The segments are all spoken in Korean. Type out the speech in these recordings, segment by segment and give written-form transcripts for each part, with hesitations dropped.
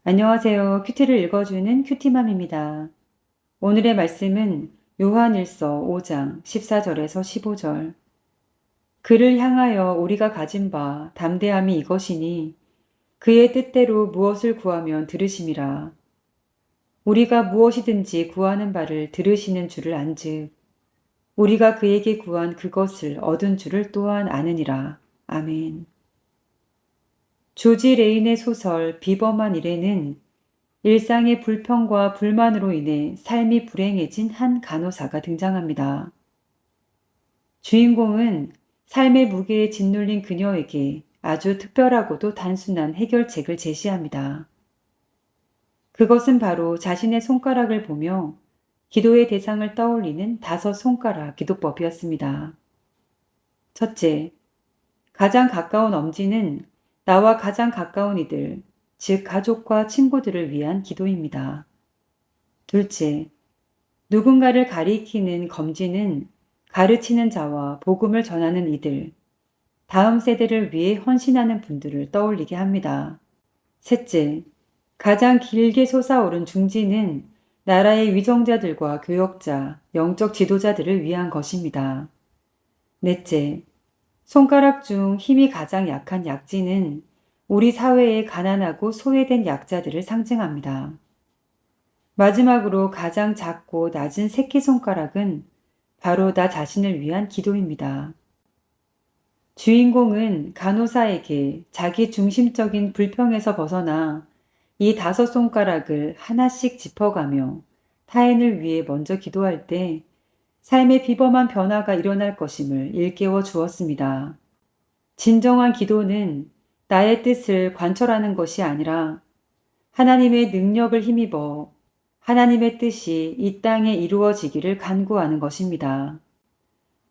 안녕하세요. 큐티를 읽어주는 큐티맘입니다. 오늘의 말씀은 요한일서 5장 14절에서 15절. 그를 향하여 우리가 가진 바 담대함이 이것이니 그의 뜻대로 무엇을 구하면 들으심이라. 우리가 무엇이든지 구하는 바를 들으시는 줄을 안즉 우리가 그에게 구한 그것을 얻은 줄을 또한 아느니라. 아멘. 조지 레인의 소설 비범한 일에는 일상의 불평과 불만으로 인해 삶이 불행해진 한 간호사가 등장합니다. 주인공은 삶의 무게에 짓눌린 그녀에게 아주 특별하고도 단순한 해결책을 제시합니다. 그것은 바로 자신의 손가락을 보며 기도의 대상을 떠올리는 5손가락 기도법이었습니다. 첫째, 가장 가까운 엄지는 나와 가장 가까운 이들, 즉 가족과 친구들을 위한 기도입니다. 둘째, 누군가를 가리키는 검지는 가르치는 자와 복음을 전하는 이들, 다음 세대를 위해 헌신하는 분들을 떠올리게 합니다. 셋째, 가장 길게 솟아오른 중지는 나라의 위정자들과 교역자, 영적 지도자들을 위한 것입니다. 넷째, 손가락 중 힘이 가장 약한 약지는 우리 사회의 가난하고 소외된 약자들을 상징합니다. 마지막으로 가장 작고 낮은 새끼손가락은 바로 나 자신을 위한 기도입니다. 주인공은 간호사에게 자기 중심적인 불평에서 벗어나 이 5손가락을 하나씩 짚어가며 타인을 위해 먼저 기도할 때 삶의 비범한 변화가 일어날 것임을 일깨워 주었습니다. 진정한 기도는 나의 뜻을 관철하는 것이 아니라 하나님의 능력을 힘입어 하나님의 뜻이 이 땅에 이루어지기를 간구하는 것입니다.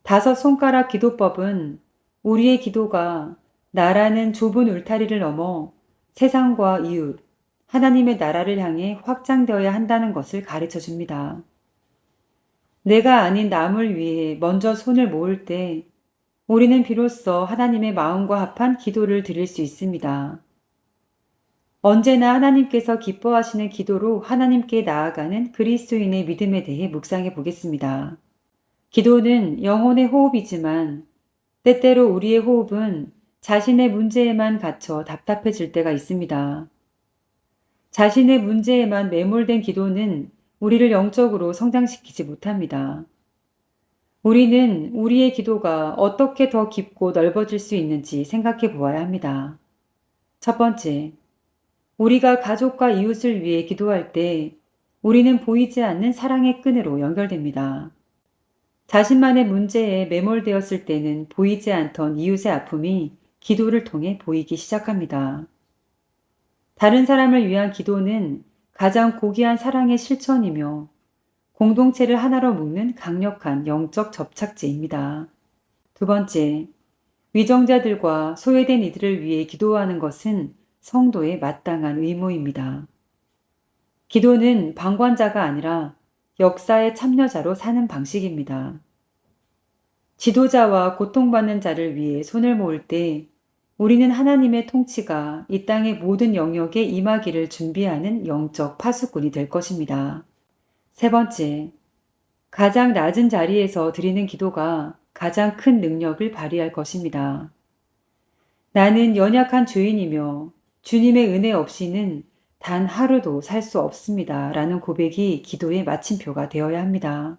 5손가락 기도법은 우리의 기도가 나라는 좁은 울타리를 넘어 세상과 이웃, 하나님의 나라를 향해 확장되어야 한다는 것을 가르쳐 줍니다. 내가 아닌 남을 위해 먼저 손을 모을 때 우리는 비로소 하나님의 마음과 합한 기도를 드릴 수 있습니다. 언제나 하나님께서 기뻐하시는 기도로 하나님께 나아가는 그리스도인의 믿음에 대해 묵상해 보겠습니다. 기도는 영혼의 호흡이지만 때때로 우리의 호흡은 자신의 문제에만 갇혀 답답해질 때가 있습니다. 자신의 문제에만 매몰된 기도는 우리를 영적으로 성장시키지 못합니다. 우리는 우리의 기도가 어떻게 더 깊고 넓어질 수 있는지 생각해 보아야 합니다. 첫 번째, 우리가 가족과 이웃을 위해 기도할 때 우리는 보이지 않는 사랑의 끈으로 연결됩니다. 자신만의 문제에 매몰되었을 때는 보이지 않던 이웃의 아픔이 기도를 통해 보이기 시작합니다. 다른 사람을 위한 기도는 가장 고귀한 사랑의 실천이며 공동체를 하나로 묶는 강력한 영적 접착제입니다. 두 번째, 위정자들과 소외된 이들을 위해 기도하는 것은 성도의 마땅한 의무입니다. 기도는 방관자가 아니라 역사의 참여자로 사는 방식입니다. 지도자와 고통받는 자를 위해 손을 모을 때 우리는 하나님의 통치가 이 땅의 모든 영역에 임하기를 준비하는 영적 파수꾼이 될 것입니다. 세 번째, 가장 낮은 자리에서 드리는 기도가 가장 큰 능력을 발휘할 것입니다. 나는 연약한 죄인이며 주님의 은혜 없이는 단 하루도 살 수 없습니다. 라는 고백이 기도의 마침표가 되어야 합니다.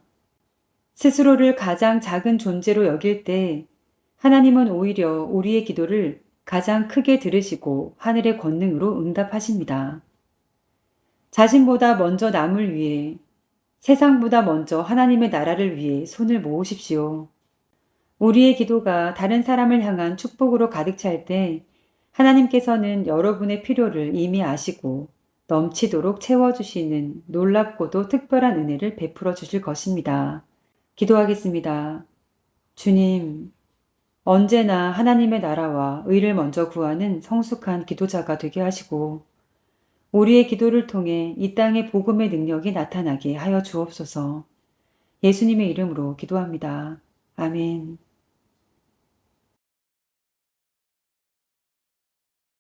스스로를 가장 작은 존재로 여길 때 하나님은 오히려 우리의 기도를 가장 크게 들으시고 하늘의 권능으로 응답하십니다. 자신보다 먼저 남을 위해, 세상보다 먼저 하나님의 나라를 위해 손을 모으십시오. 우리의 기도가 다른 사람을 향한 축복으로 가득 찰 때 하나님께서는 여러분의 필요를 이미 아시고 넘치도록 채워주시는 놀랍고도 특별한 은혜를 베풀어 주실 것입니다. 기도하겠습니다. 주님, 언제나 하나님의 나라와 의를 먼저 구하는 성숙한 기도자가 되게 하시고 우리의 기도를 통해 이 땅에 복음의 능력이 나타나게 하여 주옵소서. 예수님의 이름으로 기도합니다. 아멘.